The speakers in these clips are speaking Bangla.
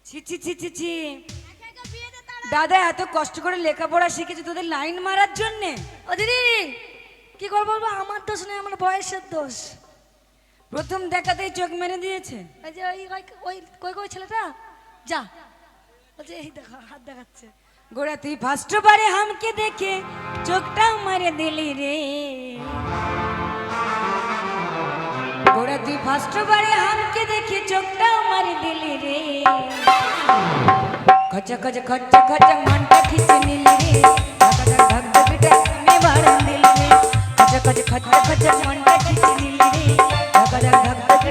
ছি ছি ছি ছি ছি। দাদা এত কষ্ট করে লেখাপড়া শিখেছে তোদের লাইন মারার জন্যে? ও দিদি কি করবো বলবো, আমার দোষ নেই, আমার বয়সের দোষ। প্রথম দেখাতেই চোখ মেরে দিয়েছে। এই যে ওই কই কই ছেলেটা যা বলছে, এই দেখো হাত দেখাচ্ছে। গোড়া তুই ফার্স্ট বারে হামকে দেখে চোখটাও মারে দিলি রে। গোড়া তুই ফার্স্ট বারে হামকে দেখে চোখটাও মারে দিলি রে। খচা খচা খচা খচা মনটা খিচে নিলি রে। ধক ধক ধক আমি বাড়ান দিলি রে। খচা খচা খচা খচা মনটা খিচে নিলি রে। ধক ধক ধক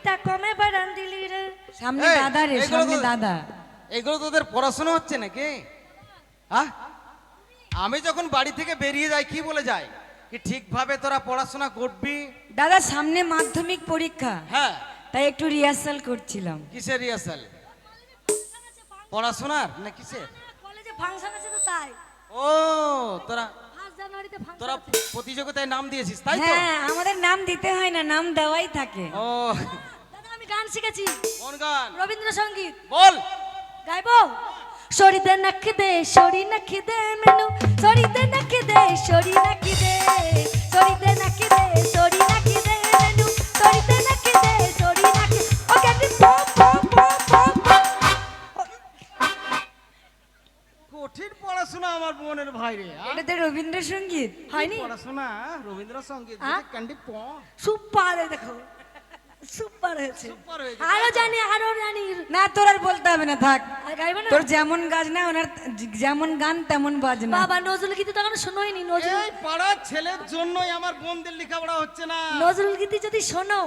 ধক আমি বাড়ান দিলি রে। সামনে দাদা রে, সামনে দাদা। এগুলো তোদের পড়াশোনা হচ্ছে নাকি? হ্যাঁ, আমি যখন বাড়ি থেকে বেরিয়ে যাই কি বলে যাই কি ঠিকভাবে তোরা পড়াশোনা করবি? দাদা সামনে মাধ্যমিক পরীক্ষা, হ্যাঁ তাই একটু রিহার্সাল করছিলাম। কিসের রিহার্সাল? পড়াশোনার না কিসের? কলেজে ফাংশন আছে তো তাই। ও তোরা 1 জানুয়ারিতে ফাংশন তোরা আছে। প্রতিযোগিতায় নাম দিয়েছিস তাই তো? হ্যাঁ, আমাদের নাম দিতে হয় না, নাম দেওয়াই থাকে। ও দাদা আমি গান শিখেছি, কোন গান? রবীন্দ্রসঙ্গীত বল। গাইবো। সরিদে নাকি দে সরি নাকি দে মেনু, সরিদে নাকি দে সরি নাকি দে, সরিদে নাকি দে সরি নাকি দে মেনু, সরিদে নাকি দে সরি নাকি। ও candy pop pop pop pop. কঠিন পড়াশোনা আমার বোনের ভাই রে। এটা তো রবীন্দ্রসঙ্গীত হয়নি? পড়াশোনা রবীন্দ্রসঙ্গীত ক্যান্ডি প সুপার, দেখো সুপার হয়েছে। সুপার হয়েছে। আরো জানি আরো জানি। না, তোর আর বলতে হবে না, থাক। আর গাইবে না? তোর যেমন গাছ না, ওনার যেমন গান তেমন বাজনা। বাবা নজরুল গীতি তখন শোনোইনি। নজরুল এই পাড়ার ছেলের জন্যই আমার বোনদের লেখাপড়া হচ্ছে না। নজরুল গীতি যদি শোনো,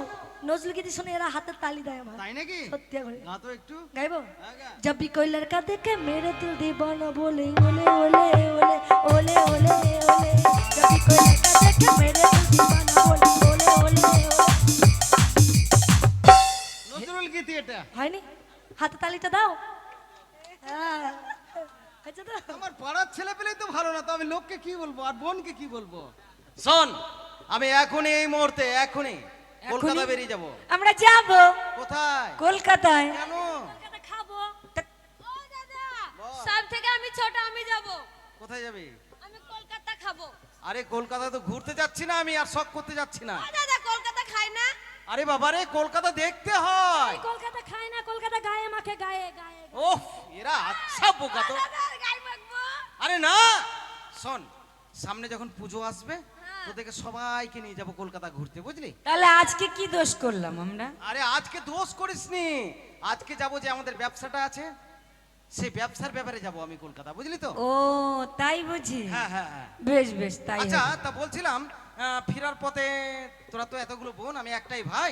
নজরুল গীতি শুনে এরা হাতের তালি দেয় আমার। তাই নাকি? সত্যি করে গা তো একটু। গাইবো। হ্যাঁ, গা। जब भी कोई लड़का देखे मेरे दिल दीवाना बोले ओले ओले ओले ओले ओले ओले, जब भी कोई लड़का देखे मेरे दिल दीवाना बोले ओले ओले ओले। নজরুল গীতি এটা। হয়নি? হাতে তালিটা দাও। হ্যাঁ আচ্ছা তো আমার পাড়ার ছেলে পেলেই তো ভালো না, তো আমি লোককে কি বলবো আর বোনকে কি বলবো? শোন, আমি এখনই এই মুহূর্তে এখনই কলকাতা বেরিয়ে যাব। আমরা যাব কোথায়? কলকাতায়। কেন? খাবো। তা- আছে ওটা আমি যাব। কোথায় যাবি? আমি কলকাতা খাবো। আরে কলকাতা তো ঘুরতে যাচ্ছি না আমি, আর শখ করতে যাচ্ছি না। ও দাদা কলকাতা খাই না। আরে বাবা রে, কলকাতা দেখতে হয়। কলকাতা খাই না, কলকাতা গায়ে মাখে গায়ে গায়ে। ওহ, এরা আচ্ছা বোকা তো। দাদা গায়ে মাখবো। আরে না, শোন, সামনে যখন পুজো আসবে হ্যাঁ। তোদেরকে সবাইকে নিয়ে যাবো কলকাতা ঘুরতে, বুঝলি? তাহলে আজকে কি দোষ করলাম আমরা? আরে আজকে দোষ করিসনি, আজকে যাবো যে আমাদের ব্যবসাটা আছে, সেই ব্যবসার ব্যাপারে যাবো আমি কলকাতা, বুঝলি তো? ও তাই বুঝি। হ্যাঁ হ্যাঁ হ্যাঁ। বেশ বেশ তাই আচ্ছা, হবে। তা বলছিলাম ফেরার পথে তোরা তো এতগুলো বোন, আমি একটাই ভাই,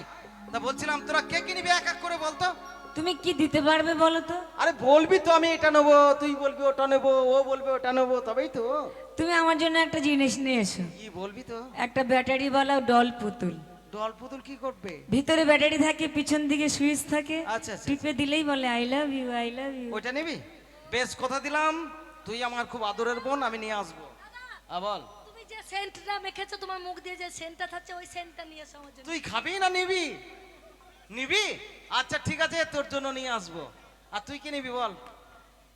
তা বলছিলাম তোরা কে কি নিবি এক এক করে বলতো। তুমি কি দিতে পারবে বলো তো? আরে বলবি তো আমি এটা নেবো, তুই বলবি ওটা নেবো, ও বলবে ওটা নেবো, তবেই তো। তুমি আমার জন্য একটা জিনিস নিয়ে এসো। কি বলবি তো? একটা ব্যাটারিওয়ালা ডল পুতুল। ডল পুতুল কি করবে? ভিতরে ব্যাটারি থাকে, পিছন দিকে সুইচ থাকে, আচ্ছা, আচ্ছা। টিপে দিলেই বলে I love you I love you. ওইটা নিবি? বেশ, কথা দিলাম, তুই আমার খুব আদরের বোন, আমি নিয়ে আসবো। বল। তুমি যে সেন্টটা মেখেছো তোমার মুখ দিয়ে যে সেন্টটা থাকছে ওই সেন্টটা নিয়ে এসো আমার জন্য। তুই খাবি না নিবি? নিবি? আচ্ছা ঠিক আছে, তোর জন্য নিয়ে আসবো। আর তুই কি নিবি বল?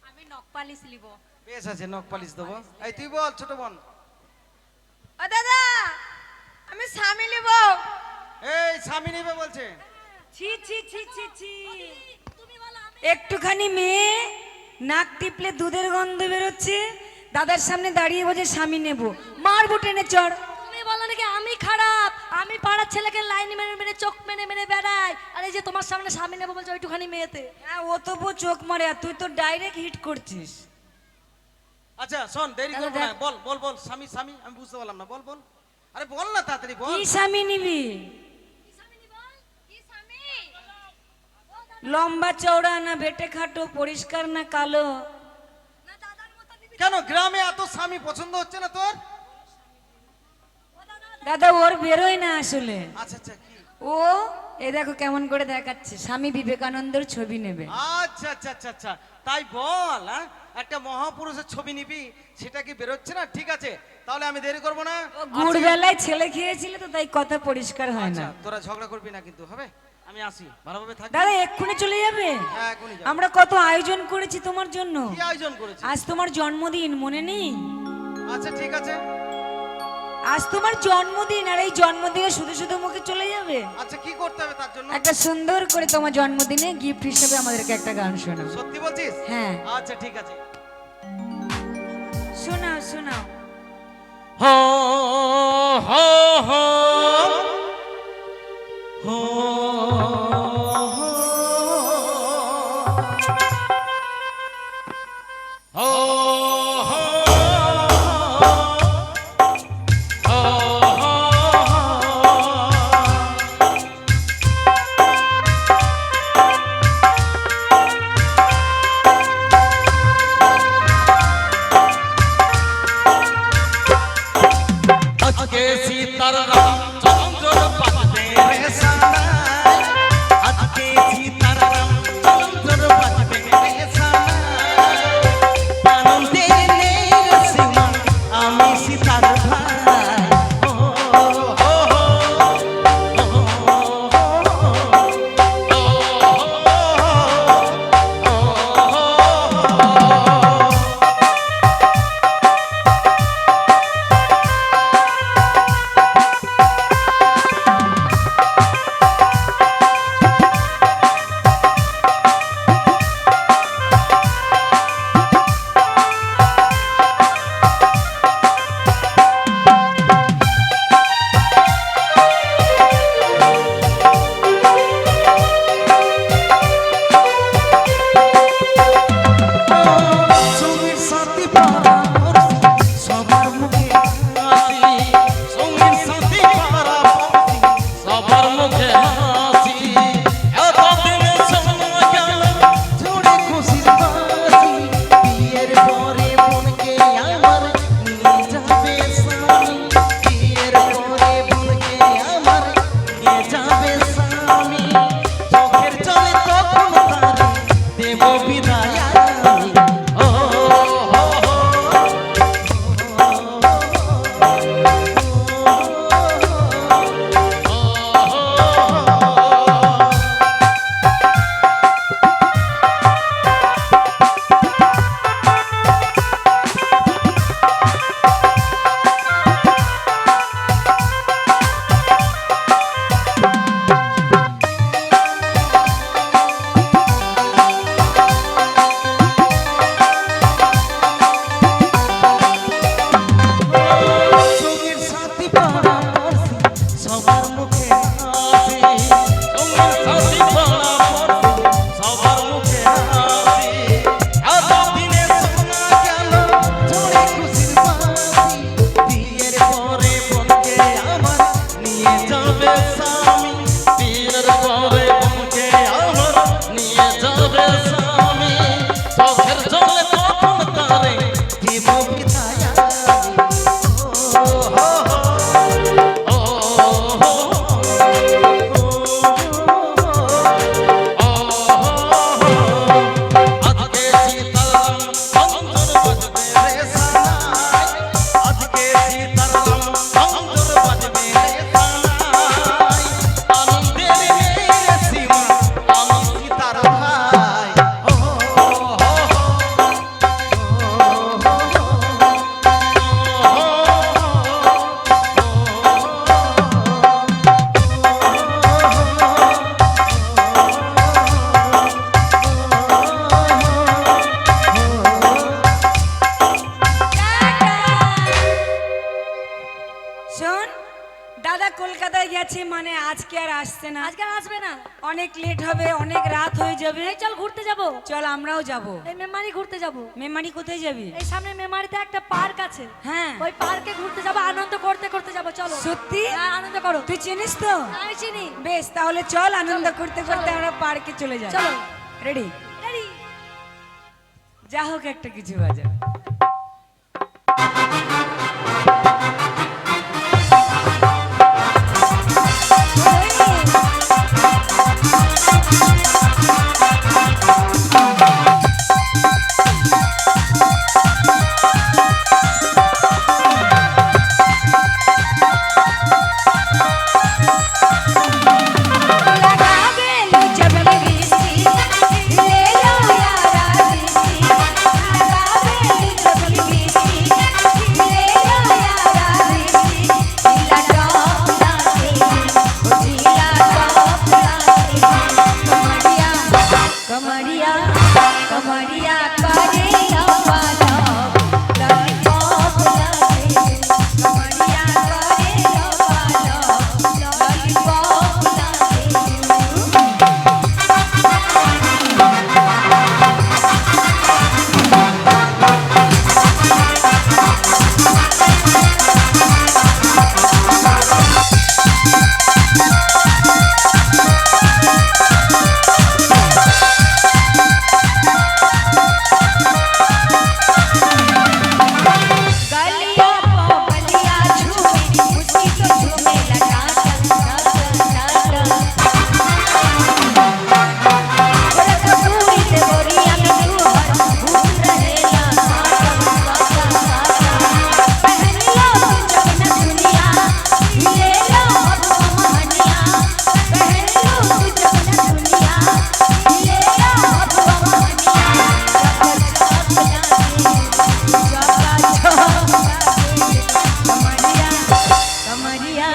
আমি নখ পালিশ নিব। বেশ আছে, নখ পালিশ দেবো। এই তুই বল ছোট বোন। ও দাদা আমি স্বামী নিব। এই স্বামী নিবে বলছে। ছি ছি ছি ছি ছি। তুমি বলো আমি। একটুখানি মেয়ে নাক টিপলে দুধের গন্ধ বেরোচ্ছে, দাদার সামনে দাঁড়িয়ে বলছে স্বামী নেব, মারবো টেনে চড়। তুমি বলো নাকি আমি খারাপ? আমি পাড়ার ছেলেকে লাইন মেরে মেরে চোখ মেরে মেরে বেড়াই, আর এই যে তোমার সামনে স্বামী নেবো বলছো ওইটুখানি মেয়েতে। হ্যাঁ, ও তবু চোখ মারে, আর তুই তো ডাইরেক্ট হিট করছিস। আচ্ছা শোন, দেরি তাহলে করবো না, দেখ। বল বল বল। স্বামী স্বামী আমি বুঝতে পারলাম না, বল বল। আরে বল না তাড়াতাড়ি বল। কি স্বামী নিবি? কি স্বামী নিব? কি স্বামী? লম্বা চওড়া না বেটে খাটো, পরিষ্কার না কালো? না দাদার মতো নিবি। কেন গ্রামে এত স্বামী পছন্দ হচ্ছে না তোর? দাদা ওর বেরোয় না আসলে। আচ্ছা আচ্ছা, কি? ও এ দেখো কেমন করে দেখাচ্ছে, স্বামী বিবেকানন্দের ছবি নেবে। আচ্ছা আচ্ছা আচ্ছা আচ্ছা, তাই বল। হ্যাঁ, একটা মহাপুরুষের ছবি নিবি, সেটা কি বেরোচ্ছে না? ঠিক আছে, তাহলে আমি দেরি করবো না। ও গুড় বেলায় ছেলে খেয়েছিল তো, তাই কথা পরিষ্কার হয় আচ্ছা, না। তোরা ঝগড়া করবি না কিন্তু, হবে? আমি আসি, ভালোভাবে থাকবি। দাদা এক্ষুনি চলে যাবে? হ্যাঁ, এখনই যাবো। আমরা কত আয়োজন করেছি তোমার জন্য। কি আয়োজন করেছিস? আজ তোমার জন্মদিন, মনে নেই? আচ্ছা ঠিক আছে। আজ তোমার জন্মদিন, আর এই জন্মদিনে শুধু শুধু মুখে চলে যাবে? আচ্ছা, কি করতে হবে তার জন্য? একটা সুন্দর করে তোমার জন্মদিনে গিফট হিসেবে আমাদেরকে একটা গান শোনাও। সত্যি বলছিস? হ্যাঁ। আচ্ছা ঠিক আছে। শোনাও শোনাও। হো হো হো হো আজকে সীতার রাম বিধায়া ও হো হো ও আজকে সীতারাম অন্তর বাজবে রে সানাই আজকে সীতারাম অন্তর বাজবে রে সানাই আনন্দের মেয়ে সীমা আমি সীতার ভাই ও হো শোন, দাদা কলকাতায় গেছে, মানে আজকে আর আসছে না। আজকে আর আসবে না। অনেক লেট হবে, অনেক রাত হয়ে যাবে। এই চল ঘুরতে যাব। চল আমরাও যাব। এই মেমারি ঘুরতে যাব। মেমারি কোথায় যাবি? এই সামনে মেমারিতে একটা পার্ক আছে, হ্যাঁ, ওই পার্কে ঘুরতে যাব, আনন্দ করতে করতে যাব। চলো। সত্যি? হ্যাঁ, আনন্দ করো। তুই চিনিস তো? আমি চিনি। বেশ, তাহলে চল আনন্দ করতে করতে আমরা পার্কে চলে যাই। চলো। রেডি? রেডি? যা হোক একটা কিছু বাজা। कमरिया कमरिया करे लपाला लॉलीपॉप लागे कमरिया करे लपाला लॉलीपॉप लागे गलिया पो गलिया झूमे उसकी तो झूमे लगा पूरी से गोरिया में तू घूम रहेला पहन लो जब न दुनिया ले लो अब मोहनिया पहन लो जब न दुनिया ले लो अब मोहनिया कमरिया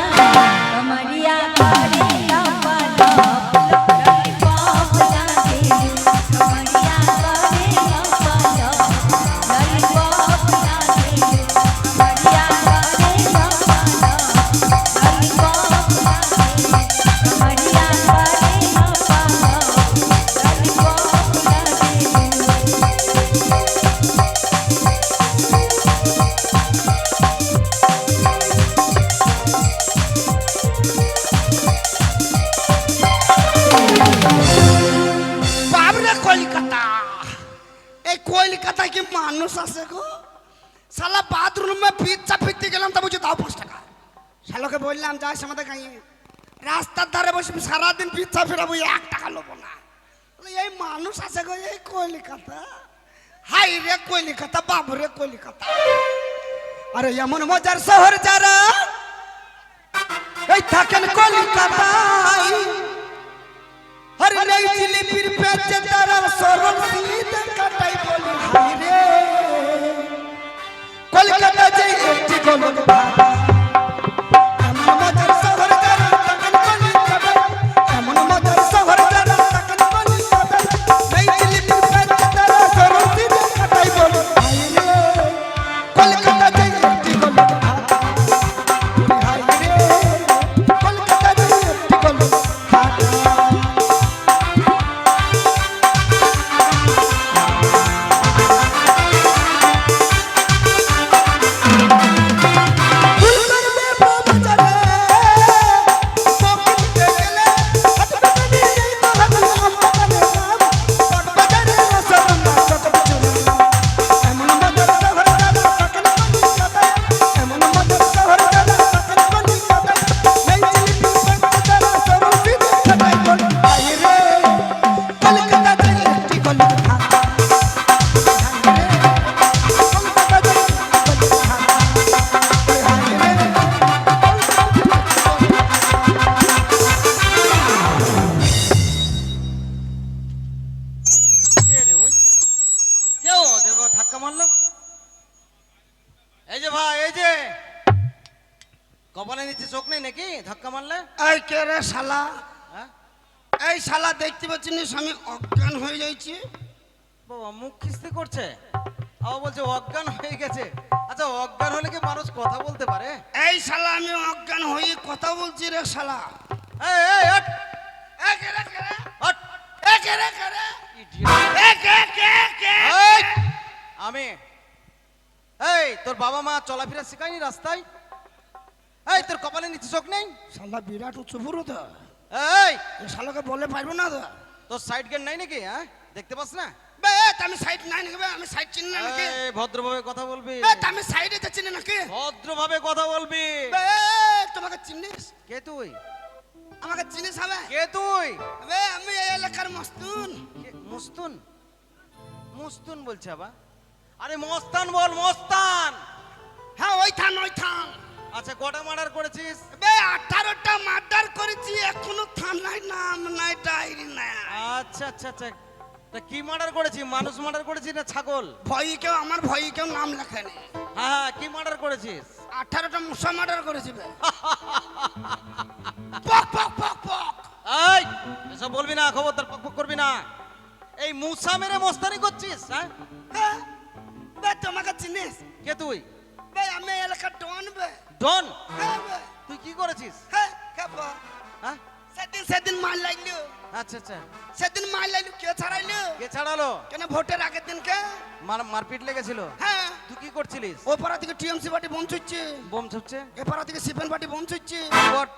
कमरिया करे लपाला लॉलीपॉप लागे कमरिया करे लपाला लॉलीपॉप लागे कमरिया करे लपाला लॉलीपॉप लागे कमरिया करे लपाला लॉलीपॉप लागे বাবরে কলকাতা, এই কলকাতায় কি মানুষ আছে গো? শালা বাথরুমে পিজ্জা ফিরতে গেলাম তা বুঝে দাও 5 টাকা। শালাকে বললাম যাই আমাদের গাঁয়ে রাস্তার ধারে বসে সারাদিন পিজ্জা ফেরাবো, 1 টাকা লোবো না। বলে, এই মানুষ আছে গো এই কলকাতা। হাই রে কলকাতা, বাবরে কলকাতা। আরে এমন মজার শহর যারা এই থাকেন কলকাতায়, हर नई जिलेबिर पे तारा सरल सीधे कटाई बोली हाय रे कोलकाता जे एकटी गलत भाषा एमन मजार शहर जारा तकन कलकाता एमन मजार शहर जारा तकन कलकाता नई जिलेबिर पे तारा सरल सीधे कटाई बोली हाय रे कोलकाता जे एकटी गलत भाषा हाय रे कोलकाता जे एकटी गलत भाषा নাকি ধাক্কা মারলে? এই কে রে শালা? হ্যাঁ এই শালা দেখতে পাচ্ছিস আমি অজ্ঞান হয়ে যাইছি। বাবা মুখ খিস্তি করছে, আবার বলছে অজ্ঞান হয়ে গেছে। আচ্ছা অজ্ঞান হলে কি মানুষ কথা বলতে পারে? এই শালা আমি অজ্ঞান হয়ে কথা বলছি রে শালা। এই এই হট এই কে রে কে রে? হট এই কে রে কে রে? idiot! এই কে কে কে? এই, আমি এই তোর বাবা মা চলাফেরা শেখায়নি রাস্তায়? এই তোর কপালে নিচে চোখ নেই? শালা বিরাট উঁচু পুরো তো। এই এই শালাকে বলে পারবো না তো। তোর সাইড গেট নাই নাকি? হ্যাঁ দেখতে পাস না? বে আমি সাইড নাই নাকি বে? আমি সাইড চিনি না নাকি? এই ভদ্রভাবে কথা বলবি, বে আমি সাইডে তো চিনি নাকি? ভদ্রভাবে কথা বলবি। বে তোমাকে চিনিস? কে তুই? আমাকে চিনিস হবে? কে তুই? বে আমি এই এলাকার মস্তুন। মুস্তুন? মুস্তুন বলছে আবার? আরে মস্তান বল, মস্তান। হ্যাঁ ওই থান ওই থান। আচ্ছা কটা মার্ডার করেছিস? বে 18টা মার্ডার করেছি, এখনো থানায় নাম নাই, ডায়েরি নাই। আচ্ছা আচ্ছা আচ্ছা, তা কি মার্ডার করেছিস? মানুষ মার্ডার করেছিস না ছাগল? ভয়ই কেউ আমার ভয়ই কেউ নাম লেখেনি। হ্যাঁ হ্যাঁ, কি মার্ডার করেছিস? 18টা মুসা মার্ডার করেছি বে। পক পক পক পক। এই এসব বলবি না, খবরদার পক পক করবি না। এই মুসা মেরে মস্তানি করছিস? হ্যাঁ হ্যাঁ, বে তোমাকে চিনিস? কে তুই? বে আমি এই এলাকার ডন বে। ডন? হ্যাঁ বে। তুই কি করেছিস? হ্যাঁ খাবো। হ্যাঁ সেদিন মাল লাগলো। আচ্ছা আচ্ছা, সেদিন মাল লাগলো, কে ছাড়াইলো? কে ছাড়ালো? কেন ভোটের আগের দিন কে? মারপিট লেগেছিল? হ্যাঁ তুই কি করছিলিস? ও পাড়া থেকে টিএমসি পার্টি বোম ছুটছে, বোম ছুটছে? এ পাড়া থেকে সিপেন পার্টি বোম ছুটছে। বট।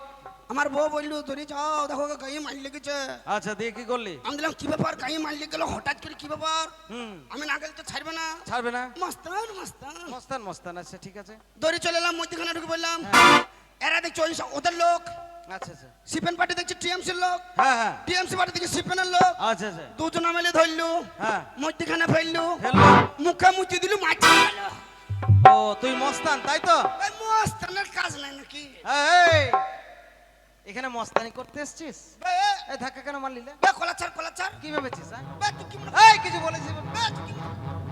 আমার বউ বললো ধরে যাও দেখো গায়ে মাল লেগেছে। আচ্ছা দিয়ে কি করলি? আমি দিলাম কি ব্যাপার, গায়ে মাল লেগে গেল হঠাৎ করে, কি ব্যাপার? হুম, আমি না গেলে তো ছাড়বে না। ছাড়বে না? মস্তান মস্তান মস্তান মস্তান, আচ্ছা ঠিক আছে। দড়ি চলে এলাম, মধ্যখানে ঢুকে বললাম হ্যাঁ। এরা দেখছি ওই ওদের লোক, আচ্ছা আচ্ছা, সিপেন পার্টি দেখছি টিএমসির লোক, হ্যাঁ হ্যাঁ, টিএমসি পার্টি দেখছি সিপেনের লোক। আচ্ছা আচ্ছা, দুজনে মিলে ধরলু, হ্যাঁ মধ্যখানে ফেললু, ফেললো। মুখে মুচি দিলু, মাটি গেল। ও তুই মস্তান তাই তো? এই মস্তানের কাজ নাই নাকি? এই এখানে মস্তানি করতে এসেছিস? এই ধাক্কা কেন মারলি লে? কলাচার কলাচার। কি ভেবেছিস? হ্যাঁ বে তুই কি মনে এই কিছু বলেছিস?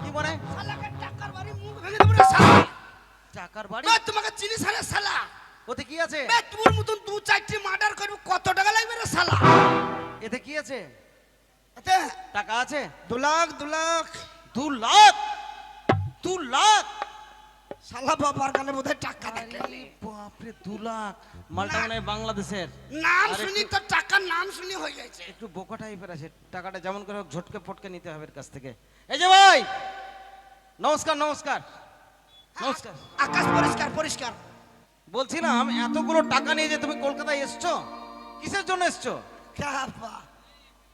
কি মনে? শালাকে টাকার বাড়ি মুখ ভেঙে দেব রে শালা। টাকার বাড়ি? বে তোমাকে চিনিস রে শালা? ওতে কি আছে? বে তোর মতন দু চারটি মার্ডার করব, কত টাকা লাগবে রে শালা? এতে কি আছে? এতে টাকা আছে? 2 লাখ 2 লাখ। 2 লাখ? 2 লাখ? শালা বাবার কানে বোধহয় টাকা থাকে। আরে বাপরে 2 লাখ! মালটা মানে বাংলাদেশের। নাম আরে শুনি একটু- তো টাকার নাম শুনি হয়ে যাচ্ছে। একটু বোকা টাইপের আছে, টাকাটা যেমন করে হোক ঝটকে ফটকে নিতে হবে এর কাছ থেকে। এই যে ভাই, নমস্কার নমস্কার নমস্কার। আকাশ পরিষ্কার পরিষ্কার। বলছিলাম এতগুলো টাকা নিয়ে যে তুমি কলকাতায় এসছো, কিসের জন্য এসছো? কাপা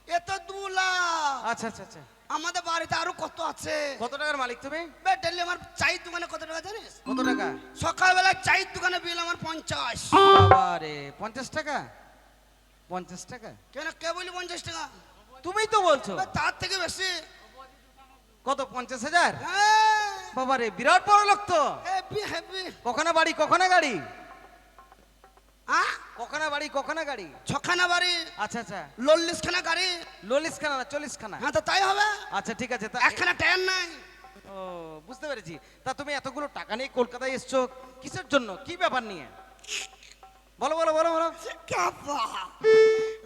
এ তো 2 লাখ। আচ্ছা আচ্ছা আচ্ছা, আমাদের বাড়িতে আরো কত আছে। কত টাকার মালিক তুমি? বে ডেলি আমার চায়ের দোকানে কত টাকা জানিস? কত টাকা? সকালবেলা চায়ের দোকানে বিল আমার 50। বাবারে 50 টাকা? 50 টাকা? কেন কে বলি 50 টাকা? তুমিই তো বলছো। বে তার থেকে বেশি। কত? 50,000? হ্যাঁ বাবারে বিরাট বড় লোক তো। Heavy heavy. কখানা বাড়ি কখানা গাড়ি? হ্যাঁ কখানা বাড়ি কখানা গাড়ি? 6খানা বাড়ি, আচ্ছা আচ্ছা, 40 খানা গাড়ি। 40 খানা না 40 খানা? হ্যাঁ তো তাই হবে। আচ্ছা ঠিক আছে। তা একখানা টায়ার নাই। ও বুঝতে পেরেছি। তা তুমি এতগুলো টাকা নিয়ে কলকাতায় এসছো কিসের জন্য, কি ব্যাপার নিয়ে? বলো বলো বলো বলো। কাপা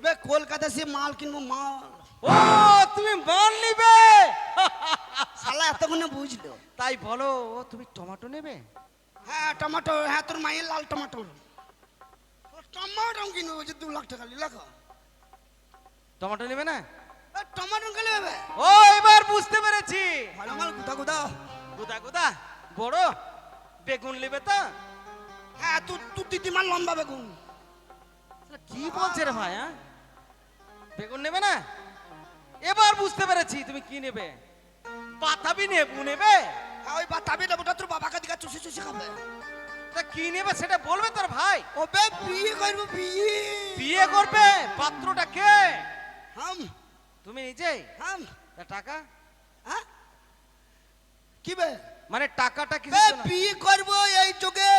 বে কলকাতা সে মাল কিনবো মাল। ও তুমি মাল নিবে? শালা এতক্ষণে বুঝলো। তাই বলো। ও তুমি টমেটো নেবে? হ্যাঁ টমেটো, হ্যাঁ তোর মায়ের লাল টমেটো। টমেটো কিনবো বলছে 2 লাখ টাকা লেখা। টমেটো নেবে না? টমেটো কিনলে হবে। ও এবার বুঝতে পেরেছি। ভালো মাল গুদা গুদা। গুদা গুদা বড় বেগুন নেবে তো? হ্যাঁ তুই দিদিমান লম্বা বেগুন। কি বলছে রে ভাই? হ্যাঁ বেগুন নেবে না? এবার বুঝতে পেরেছি তুমি কি নেবে। পাতাবি নেবে? হ্যাঁ ওই বাতাবি লেবুটা তোর বাবাকে দিকে চুষে চুষে খাবে। তা কি নেবে সেটা বলবে তোর ভাই। ও বে বিয়ে করবো বিয়ে। বিয়ে করবে? পাত্রটা কে? হাম তুমি নিজেই? হাম। তা টাকা? হ্যাঁ কি বে? মানে টাকাটা বে কিসের জন্য? বিয়ে করবো এই যুগে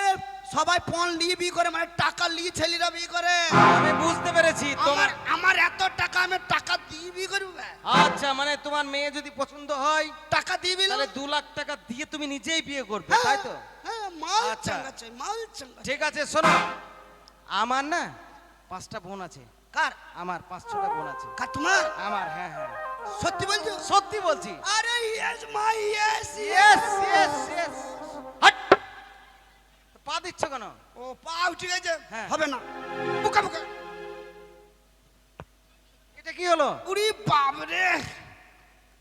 সবাই পণ নিয়ে বিয়ে করে, মানে টাকা নিয়ে ছেলেরা বিয়ে করে। আমি বুঝতে পেরেছি আমার তোমার। আমার এত টাকা, আমি টাকা দিয়ে বিয়ে করবো বে। আচ্ছা মানে তোমার মেয়ে যদি পছন্দ হয় টাকা দিয়ে বিয়ে তাহলে 2 লাখ টাকা দিয়ে তুমি নিজেই বিয়ে করবে, হ্যাঁ, তাই তো? হ্যাঁ মাল আচ্ছা। চাঙ্গা চাই, মাল চাঙ্গা। ঠিক আছে শোনো, আমার না 5টা বোন আছে। কার? আমার 5-6টা বোন আছে। কার তোমার? আমার, হ্যাঁ হ্যাঁ সত্যি বলছো? সত্যি বলছি। আরে yes my yes yes yes yes. হাট! পা দিচ্ছ কেন? ও পা উঠে গেছে, হ্যাঁ। হবে না, বুকা বুকা। এটা কি হলো? উরি বাপ রে।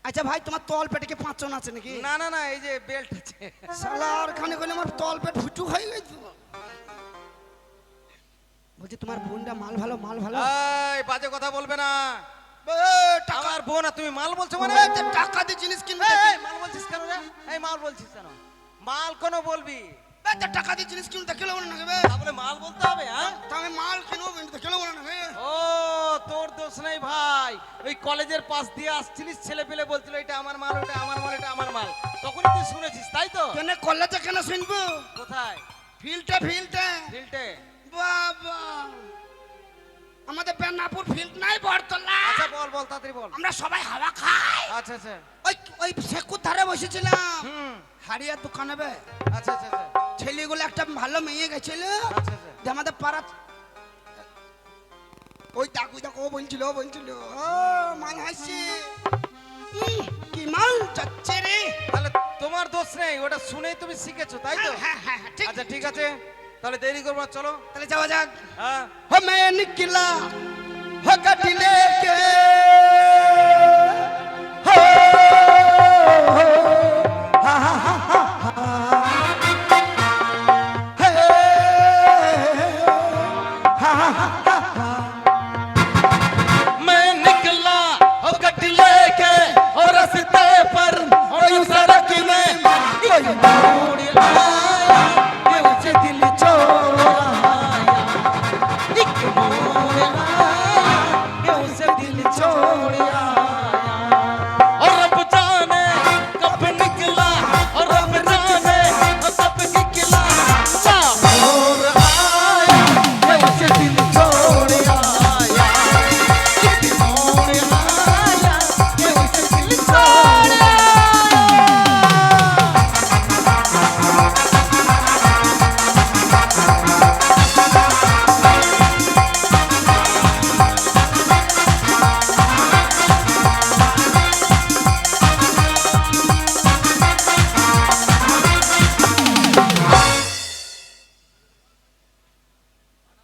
আচ্ছা ভাই, তোমার তল পেটে কি পাঁচজন আছে নাকি? না না না, এই যে বেল্ট আছে। শালার খানে কইলে আমার তল পেট ফুটু হয়ে গেছে। বলছি তোমার বোনটা মাল ভালো, মাল ভালো। এই বাজে কথা বলবে না। টাকা আমার বোন আর তুমি মাল বলছো মানে? টাকা দিয়ে জিনিস কিনবে। এই মাল বলছিস কেন রে? এই মাল বলছিস কেন? মাল কোন বলবি? টাকা দিয়ে জিনিস কিনতে কেন বলে না বে? তাহলে মাল বলতে হবে, হ্যাঁ? তা আমি মাল কিনবো কিন্তু কেন বলে না বে? ও তোর দোষ নেই ভাই। ওই কলেজের পাশ দিয়ে আসছিলিস, ছেলে পেলে বলছিল এটা আমার মাল, ওটা আমার মাল, এটা আমার মাল। তখনই তুই শুনেছিস, তাই তো? কেন কলেজে কেন শুনবো? কোথায়? ফিল্ডে ফিল্ডে। ফিল্ডে? বাবা, আমাদের বেনাপুর ফিল্ড নাই বড়তলা। আচ্ছা বল বল, তাড়াতাড়ি বল। আমরা সবাই হাওয়া খাই। আচ্ছা আচ্ছা। ওই ওই সেকুর ধারে বসেছিলাম। হুম। হারিয়া দোকানে বে। আচ্ছা আচ্ছা আচ্ছা ছেলেগুলো একটা ভালো মেয়ে গেছিল। আচ্ছা আচ্ছা। যে আমাদের পাড়া ওই দেখো দেখো, ও বলছিল ও মাল হাসছে। কি মাল যাচ্ছে রে। তাহলে তোমার দোষ নেই, ওটা শুনেই তুমি শিখেছো, তাই তো? হ্যাঁ হ্যাঁ হ্যাঁ, ঠিক। আচ্ছা ঠিক আছে, তাহলে দেরি করবো না, চলো। তাহলে যাওয়া যাক। হ্যাঁ हो मैं निकला हो गड्डी लेके हो हा हा हा हा हे हा हा हा हा। मैं निकला हो गड्डी लेके और रास्ते पर और सड़क में कोई मोड़ आया, ये उसे दिल चोराया, एक मोड़ आया, ये उसे दिल चोराया। और रब जाने कब निकला, और रब जाने कब निकला, क्या मोड़ आया, ये उसे दिल चोराया, एक मोड़ आया, ये उसे दिल चोराया।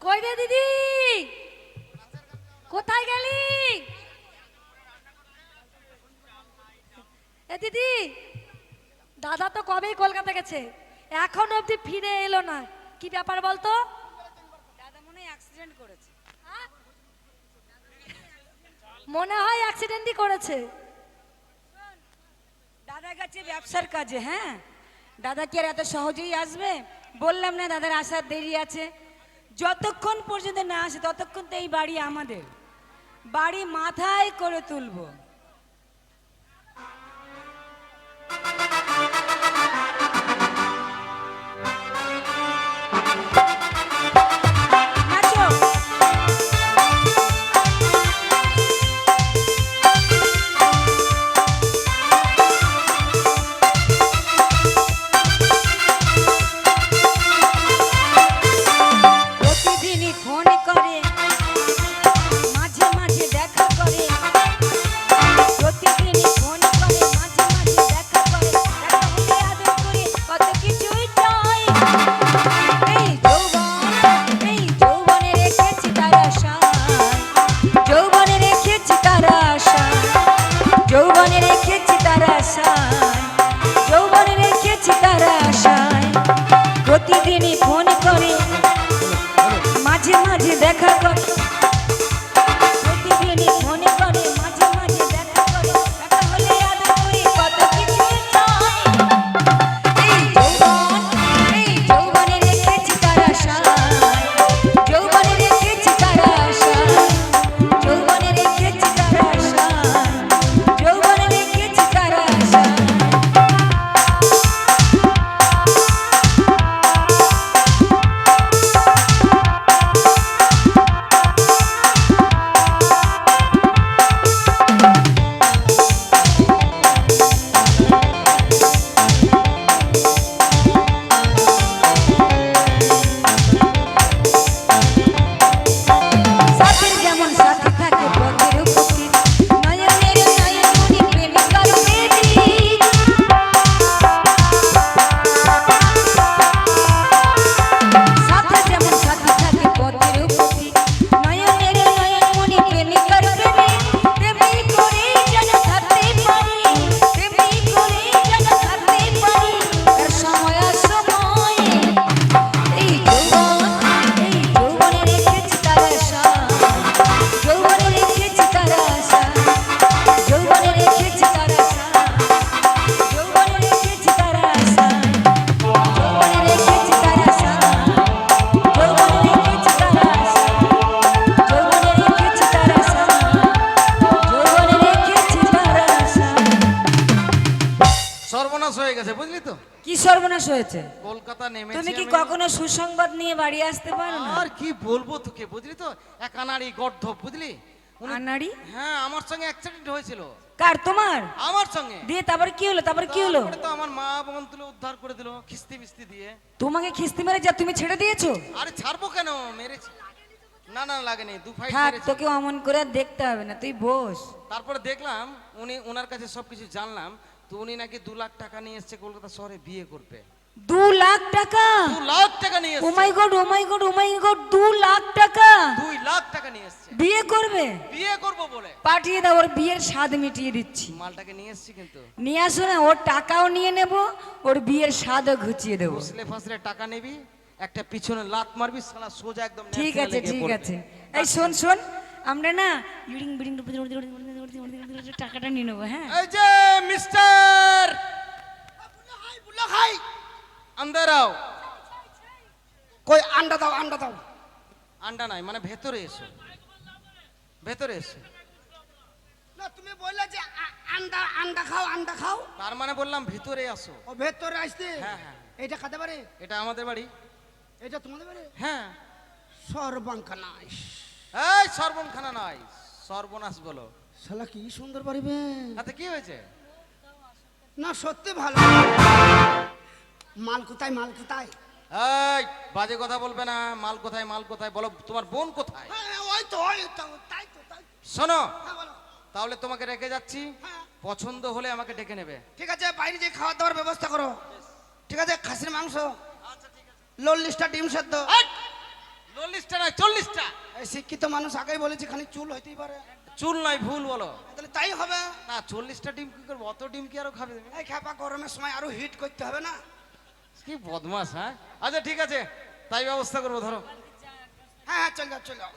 কই রে দিদি, কোথায় গেলি? এ দিদি, দাদা তো কবেই কলকাতা গেছে, এখন অবধি ফিরে এলো না। কি ব্যাপার বলতো? দাদা মনে হয় অ্যাক্সিডেন্ট করেছে। মনে হয় অ্যাক্সিডেন্টই করেছে। দাদা গেছে ব্যবসার কাজে। হ্যাঁ, দাদা কি আর এত সহজেই আসবে? বললাম না দাদার আসার দেরি আছে। যতক্ষণ পর্যন্ত না আসে ততক্ষণ তো এই বাড়ি আমাদের, বাড়ি মাথায় করে তুলবো। নাচো। প্রতিদিনই ফোন করে, মাঝে মাঝে দেখা করে, সর্বনাশ হয়ে গেছে বুঝলি তো, কি সর্বনাশ হয়েছে? কলকাতা নেমেছি তুমি কি আমি। কখনো সুসংবাদ নিয়ে বাড়ি আসতে পারো না? আর কি বলবো তোকে বুঝলি তো, এক আনাড়ি গর্ধব বুঝলি, আনাড়ি? হ্যাঁ আমার সঙ্গে অ্যাক্সিডেন্ট হয়েছিল, কার, তোমার? আমার সঙ্গে। দিয়ে তারপরে কি হলো? তারপরে কি হলো? তারপরে তো আমার মা বোন তুলে উদ্ধার করে দিল খিস্তি মিস্তি দিয়ে। তোমাকে খিস্তি মেরে যা তুমি ছেড়ে দিয়েছো? আরে ছাড়বো কেন, মেরেছি। না না লাগেনি, দু ফাইট থাক, মেরেছি। তোকে অমন করে আর দেখতে হবে না, তুই বস। তারপরে দেখলাম ওনার কাছে সবকিছু জানলাম, তো উনি নাকি 2 লাখ টাকা নিয়ে এসছে কলকাতা শহরে বিয়ে করবে। 2 লাখ টাকা? 2 লাখ টাকা নিয়ে ও এসছে। মাই গড, ও মাই গড, ও মাই গড, 2 লাখ টাকা 2 লাখ টাকা নিয়ে এসছে বিয়ে করবে? বিয়ে করবো বলে। পাঠিয়ে দাও, ওর বিয়ের স্বাদ মিটিয়ে দিচ্ছি। মালটাকে নিয়ে এসছি কিন্তু, নিয়ে আসো না, ওর টাকাও নিয়ে নেব, ওর বিয়ের স্বাদও ঘুচিয়ে দেবো। ফুসলে ফাসলে টাকা নিবি, একটা পিছনে লাত মারবি, সালা সোজা একদম ঠিক ন্যাপথিনে আছে, লেগে ঠিক পড়বে। আছে। এই শোন শোন, আমরা না ইডিং বিডিং টাকাটা নিয়ে নেবো, হ্যাঁ? এই যে মিস্টার, বুলো খাই আন্দার আও। কই আন্ডা দাও, আন্ডা দাও। আন্ডা নাই মানে ভেতরে এসো, ভেতরে এসো। না তুমি বললে যে আন্ডা আন্ডা খাও, আন্ডা খাও। তার মানে বললাম ভিতরে আসো। ও ভেতরে আসতে? হ্যাঁ হ্যাঁ, এটা খেতে পারে? এটা আমাদের বাড়ি। এটা তোমাদের বাড়ি? হ্যাঁ। সর্বাঙ্কা নাইস। এই সর্বনখানা নয়, সর্বনাশ বলো। শালা কি সুন্দর পারিবে। তাতে কি হয়েছে? না সত্যি ভালো। মাল কোথায়, মাল কোথায়? এই বাজে কথা বলবে না, মাল কোথায়, মাল কোথায় বলো, তোমার বোন কোথায়? হ্যাঁ, ওই তো, ওই তো, তাই তো, তাই তো। শোনো, হ্যাঁ, বলো। তাহলে তোমাকে রেখে যাচ্ছি, হ্যাঁ। পছন্দ হলে আমাকে ডেকে নেবে। ঠিক আছে, বাইরে যে খাওয়া দাওয়ার ব্যবস্থা করো। ঠিক আছে, খাসির মাংস, আচ্ছা ঠিক আছে। 40টা ডিম সেদ্ধ। 40টা নয় 40টা। এই শিক্ষিত মানুষ আগেই বলেছি, খালি চুল হইতেই পারে। চুল নয়, ভুল বলো। তাহলে তাই হবে। না 40টা ডিম কি করবো, অত ডিম কি আরো খাবে তুমি? এই খেপা গরমের সময় আরো হিট করতে হবে না? কি বদমাস, হ্যাঁ। আচ্ছা ঠিক আছে, তাই ব্যবস্থা করবো, ধরো। হ্যাঁ হ্যাঁ, চল যাও, চল যাও।